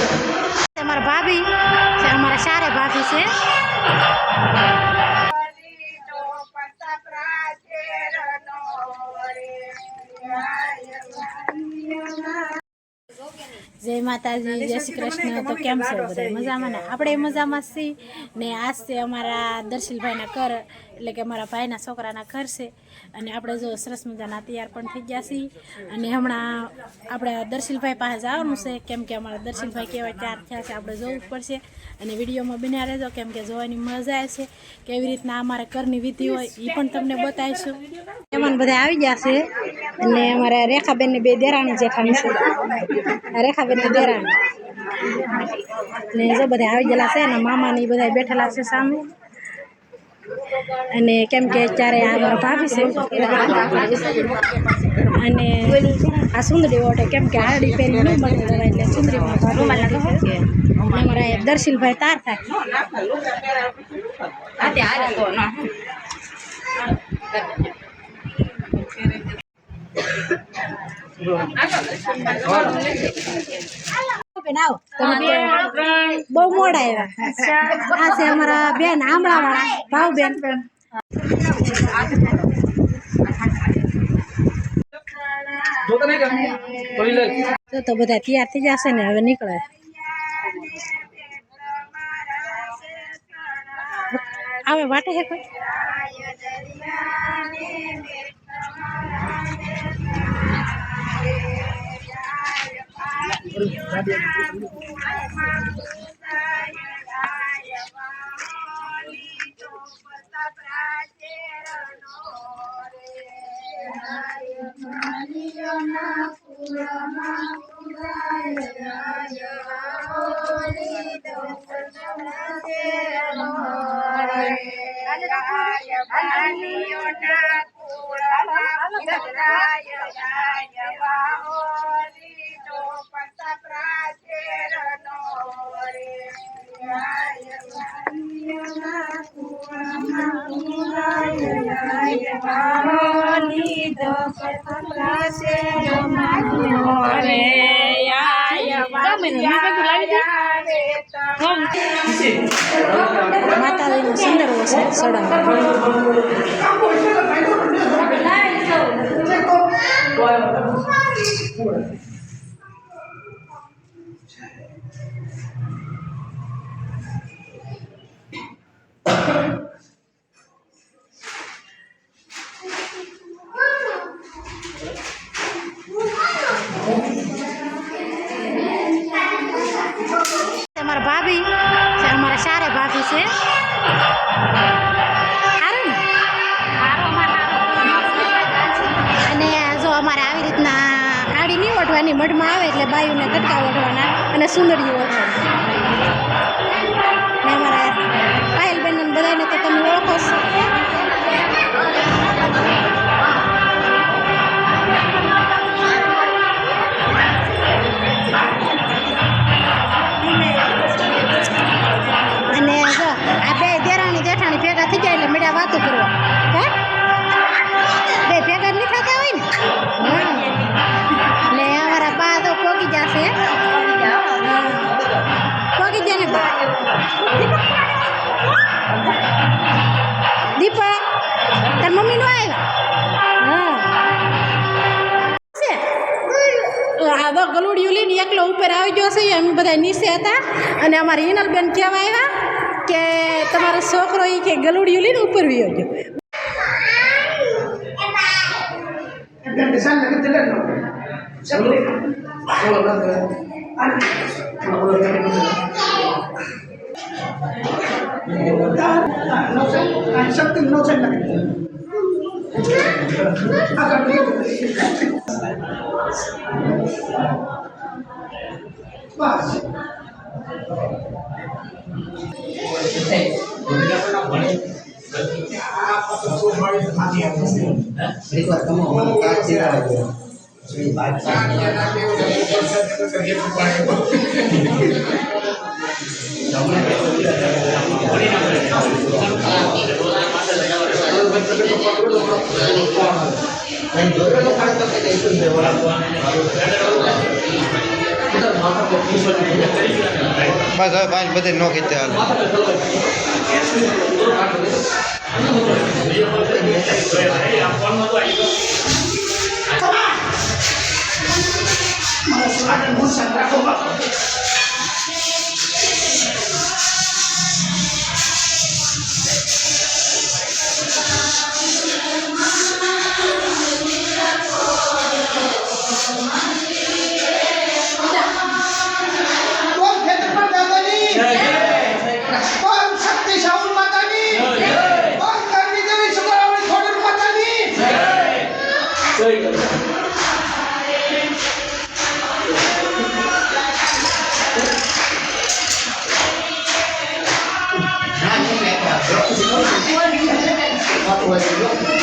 हमारा भाभी हमारा सारे भाभी से जय माताजी जय श्री कृष्ण। तो केम छो बधाय मजामां ने? आपणे मजामां छीए ने आज से अमारा दर्शिलभाईना घर એટલે કે અમારા ભાઈના છોકરાના ઘર છે અને આપણે જો સરસ મજાના તૈયાર પણ થઈ ગયા છીએ અને હમણાં આપણે દર્શિલભાઈ પાસે જવાનું છે કેમ કે અમારા દર્શિલભાઈ કેવા તૈયાર થયા છે આપણે જોવું પડશે અને વિડીયોમાં બન્યા રહેજો કેમ કે જોવાની મજા આવશે કેવી રીતના અમારા ઘરની વિધિ હોય એ પણ તમને બતાવીશું। મહેમાન બધા આવી ગયા છે અને અમારા રેખાબેનની બે દેરાણી જેઠાણી છે રેખાબેનની દેરાણી ને જો બધા આવી ગયેલા છે અને મામાની બધા બેઠેલા છે સામે અને કેમ કે અત્યારે આ મારા ભાભી છે અને આ સુંદરી ઓઢે કેમ કે આરડી પહેરી ન મળતી હોય એટલે સુંદરીમાં ભાભી અમારા દર્શિલભાઈ તાર થાય बहु मोड़ा आ हमारा बेन आमड़ा वाला भाव बेन तो बधा तैयार थी जाशे ने हवे निकळे आवे वाटे है कोई माताजी नो सुंदर सड़ा हमारा भाभी हमारा सारे भाभी से जो अमारे આવી રીતના આડી નહીં ઓઢવાની મઢમાં આવે એટલે બાયુને કટકા ઓઢવાના અને સુંદરીઓ ઓઢવાના ને અમારા પાયલબેન ને બધાને તો તમે ઓળખો છો અને જો આ બે દેરાણી જેઠાણી ભેગા થઈ જાય એટલે મેળા વાતો કરવા હે બે ભેગા નહીં થતા હોય ને અમારા બા તો પોગી જશે પોગી જાય ને બા દીપા તાર મમ્મી નો આવ્યા હા આ ગલુડિયું લઈને એકલો ઉપર આવી ગયો છે અમે બધા નીચે હતા અને અમારી હિનલબેન કહેવા આવ્યા કે તમારો છોકરો એ કે ગલુડિયું લઈને ઉપર વયો ગયો બસ હવે પાંચ બધે નો કીધે હાલ What was it?